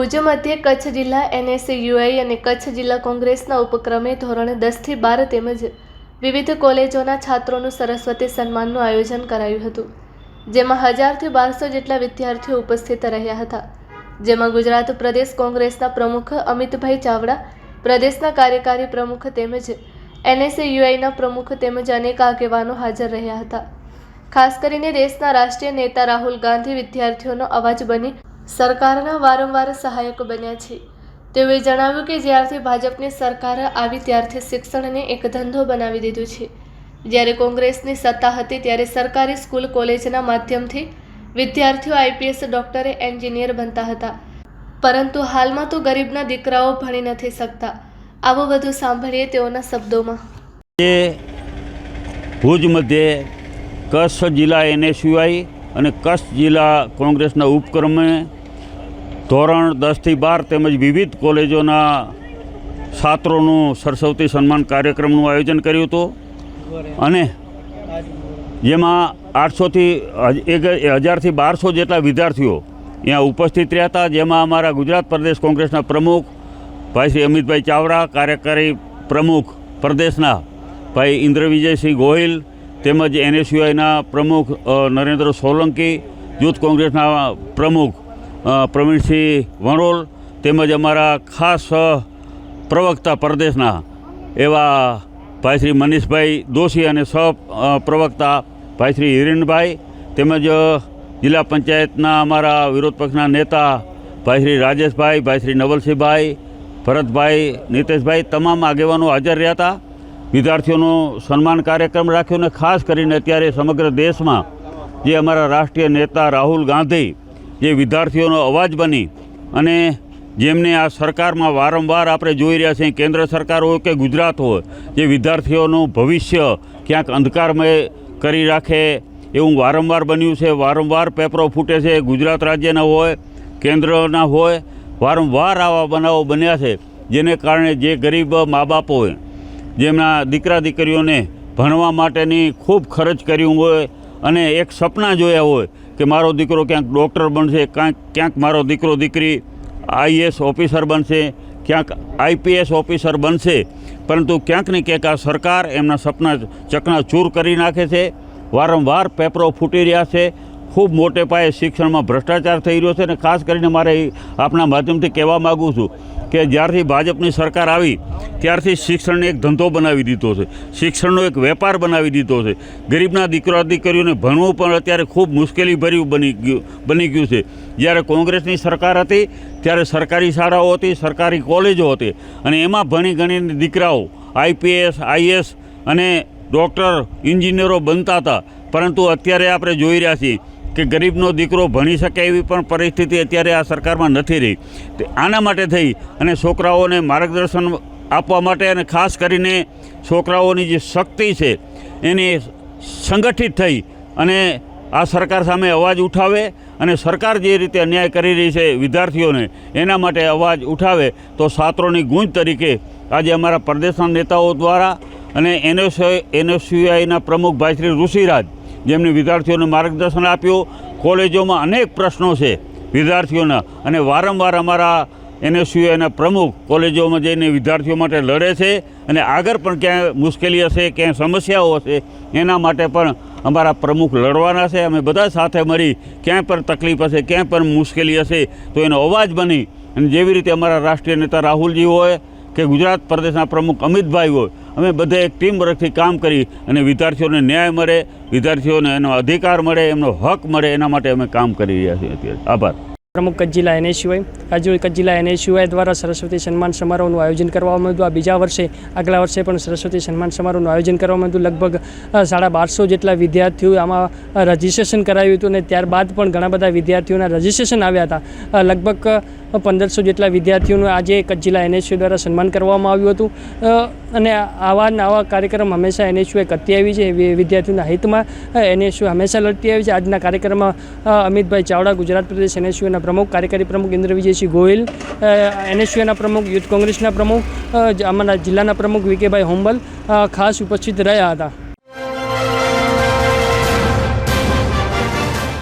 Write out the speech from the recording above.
ભુજ મધ્ય કચ્છ જિલ્લા NSUI અને કચ્છ જિલ્લા કોંગ્રેસના ઉપક્રમે ધોરણ 10 થી 12 તેમજ વિવિધ કોલેજોના છાત્રોનું સરસ્વતી સન્માનનું આયોજન કરાયું હતું, જેમાં 1000 થી 1200 જેટલા વિદ્યાર્થીઓ ઉપસ્થિત રહ્યા હતા, જેમાં ગુજરાત પ્રદેશ કોંગ્રેસના પ્રમુખ અમિતભાઈ ચાવડા, પ્રદેશના કાર્યકારી પ્રમુખ તેમજ NSUIના પ્રમુખ તેમજ અનેક આગેવાનો હાજર રહ્યા હતા। ખાસ કરીને દેશના રાષ્ટ્રીય નેતા રાહુલ ગાંધી વિદ્યાર્થીઓનો અવાજ બની સરકારના વારંવાર સહાયક બન્યા છે। તેઓએ જણાવ્યું કે જ્યારથી ભાજપની સરકાર આવી ત્યારથી શિક્ષણને એક ધંધો બનાવી દીધું છે। જ્યારે કોંગ્રેસની સત્તા હતી ત્યારે સરકારી સ્કૂલ કોલેજના માધ્યમથી વિદ્યાર્થીઓ IPS, ડોક્ટર, એન્જિનિયર બનતા હતા, પરંતુ હાલમાં તો ગરીબના દીકરાઓ ભણી નથી શકતા। આવો વધુ સાંભળીએ તેઓના શબ્દોમાં। ભુજ મધ્યે કચ્છ જિલ્લા NSUI અને કચ્છ જિલ્લા કોંગ્રેસના ઉપક્રમે ધોરણ 10 થી 12 તેમજ વિવિધ કોલેજોના છાત્રોનું સરસ્વતી સન્માન કાર્યક્રમનું આયોજન કર્યું હતું અને જેમાં 1000 થી 1200 જેટલા વિદ્યાર્થીઓ અહીંયા ઉપસ્થિત રહ્યા હતા, જેમાં અમારા ગુજરાત પ્રદેશ કોંગ્રેસના પ્રમુખ ભાઈ શ્રી અમિતભાઈ ચાવડા, કાર્યકારી પ્રમુખ પ્રદેશના ભાઈ ઇન્દ્રવિજયસિંહ ગોહિલ તેમજ NSUIના પ્રમુખ નરેન્દ્ર સોલંકી, યુથ કોંગ્રેસના પ્રમુખ પ્રવીણસિંહ વણોલ તેમજ અમારા ખાસ પ્રવક્તા પ્રદેશના એવા ભાઈ શ્રી મનીષભાઈ દોશી અને પ્રવક્તા ભાઈ શ્રી હિરેનભાઈ તેમજ જિલ્લા પંચાયતના અમારા વિરોધ પક્ષના નેતા ભાઈ શ્રી રાજેશભાઈ, ભાઈ શ્રી નવલસિંહભાઈ, ભરતભાઈ, નીતેશભાઈ તમામ આગેવાનો હાજર રહ્યા હતા। વિદ્યાર્થીઓનો સન્માન કાર્યક્રમ રાખ્યો અને ખાસ કરીને અત્યારે સમગ્ર દેશમાં જે અમારા રાષ્ટ્રીય નેતા રાહુલ ગાંધી જે વિદ્યાર્થીઓનો અવાજ બની અને જેમને આ સરકારમાં વારંવાર આપણે જોઈ રહ્યા છીએ, કેન્દ્ર સરકાર હોય કે ગુજરાત હોય, જે વિદ્યાર્થીઓનું ભવિષ્ય ક્યાંક અંધકારમય કરી રાખે એવું વારંવાર બન્યું છે। વારંવાર પેપરો ફૂટે છે, ગુજરાત રાજ્યના હોય, કેન્દ્રના હોય, વારંવાર આવા બનાવો બન્યા છે, જેને કારણે જે ગરીબ મા બાપ હોય, જેમના દીકરા દીકરીઓને ભણવા માટેની ખૂબ ખર્ચ કર્યું હોય અને એક સપના જોયા હોય કે મારો દીકરો ક્યાંક ડૉક્ટર બનશે, ક્યાંક મારો દીકરો દીકરી IAS ઓફિસર બનશે, ક્યાંક IPS ઓફિસર બનશે, પરંતુ ક્યાંક ને ક્યાંક આ સરકાર એમના સપના ચકનાચૂર કરી નાખે છે। વારંવાર પેપરો ફૂટી રહ્યા છે, ખૂબ મોટે પાયે શિક્ષણમાં ભ્રષ્ટાચાર થઈ રહ્યો છે અને ખાસ કરીને મારે આપના માધ્યમથી કહેવા માગું છું કે જ્યારથી ભાજપની સરકાર આવી ત્યારથી શિક્ષણને એક ધંધો બનાવી દીધો છે, શિક્ષણનો એક વેપાર બનાવી દીધો છે। ગરીબના દીકરા દીકરીઓને ભણવું પણ અત્યારે ખૂબ મુશ્કેલીભર્યું બની ગયું છે। જ્યારે કોંગ્રેસની સરકાર હતી ત્યારે સરકારી શાળાઓ હતી, સરકારી કોલેજો હતી અને એમાં ભણી ગણીને દીકરાઓ IPS, IAS અને ડૉક્ટર, એન્જિનિયરો બનતા હતા, પરંતુ અત્યારે આપણે જોઈ રહ્યા છીએ કે ગરીબનો દીકરો ભણી શકે એવી પણ પરિસ્થિતિ અત્યારે આ સરકારમાં નથી રહી। આના માટે થઈ અને છોકરાઓને માર્ગદર્શન આપવા માટે અને ખાસ કરીને છોકરાઓની જે શક્તિ છે એને સંગઠિત થઈ અને આ સરકાર સામે અવાજ ઉઠાવે અને સરકાર જે રીતે અન્યાય કરી રહી છે વિદ્યાર્થીઓને એના માટે અવાજ ઉઠાવે તો છાત્રોની ગૂંજ તરીકે આજે અમારા પ્રદેશના નેતાઓ દ્વારા અને NSUIના પ્રમુખ ભાઈ શ્રી ઋષિરાજ, જેમને વિદ્યાર્થીઓને માર્ગદર્શન આપ્યું। કોલેજોમાં અનેક પ્રશ્નો છે વિદ્યાર્થીઓના અને વારંવાર અમારા NSUIના પ્રમુખ કોલેજોમાં જઈને વિદ્યાર્થીઓ માટે લડે છે અને આગળ પણ ક્યાંય મુશ્કેલી હશે, ક્યાંય સમસ્યાઓ હશે, એના માટે પણ અમારા પ્રમુખ લડવાના છે। અમે બધા સાથે મળી ક્યાંય પણ તકલીફ હશે, ક્યાંય પણ મુશ્કેલી હશે તો એનો અવાજ બની અને જેવી રીતે અમારા રાષ્ટ્રીય નેતા રાહુલજી હોય કે ગુજરાત પ્રદેશના પ્રમુખ અમિતભાઈ હોય, અમે બધા એક ટીમ વર્કથી કામ કરી અને વિદ્યાર્થીઓને ન્યાય મળે, વિદ્યાર્થીઓને એનો અધિકાર મળે, એમનો હક મળે, એના માટે અમે કામ કરી રહ્યા છીએ અત્યારે। આભાર। પ્રમુખ કચ્છ જિલ્લા NSUI આજે કચ્છ જિલ્લા NSUI દ્વારા સરસ્વતી સન્માન સમારોહનું આયોજન કરવામાં આવ્યું। આ બીજા વર્ષે આગલા વર્ષે પણ સરસ્વતી સન્માન સમારોહનું આયોજન કરવામાં આવ્યું। લગભગ 1250 જેટલા વિદ્યાર્થીઓએ આમાં રજિસ્ટ્રેશન કરાવ્યું હતું અને ત્યારબાદ પણ ઘણા બધા વિદ્યાર્થીઓના રજિસ્ટ્રેશન આવ્યા હતા। લગભગ 1500 જેટલા વિદ્યાર્થીઓનું આજે કચ્છ જિલ્લા NSUI દ્વારા સન્માન કરવામાં આવ્યું હતું અને આવા કાર્યક્રમ હંમેશા NSUI કરતી આવી છે, વિદ્યાર્થીઓના હિતમાં NSUI હંમેશા લડતી આવી છે। આજના કાર્યક્રમમાં અમિતભાઈ ચાવડા, ગુજરાત પ્રદેશ NSUIના પ્રમુખ, કાર્યકારી પ્રમુખ ઇન્દ્રવિજયસિંહ ગોહિલ, NSUIના પ્રમુખ, યુથ કોંગ્રેસના પ્રમુખ, અમારા જિલ્લાના પ્રમુખ VK ભાઈ હોંબલ ખાસ ઉપસ્થિત રહ્યા હતા।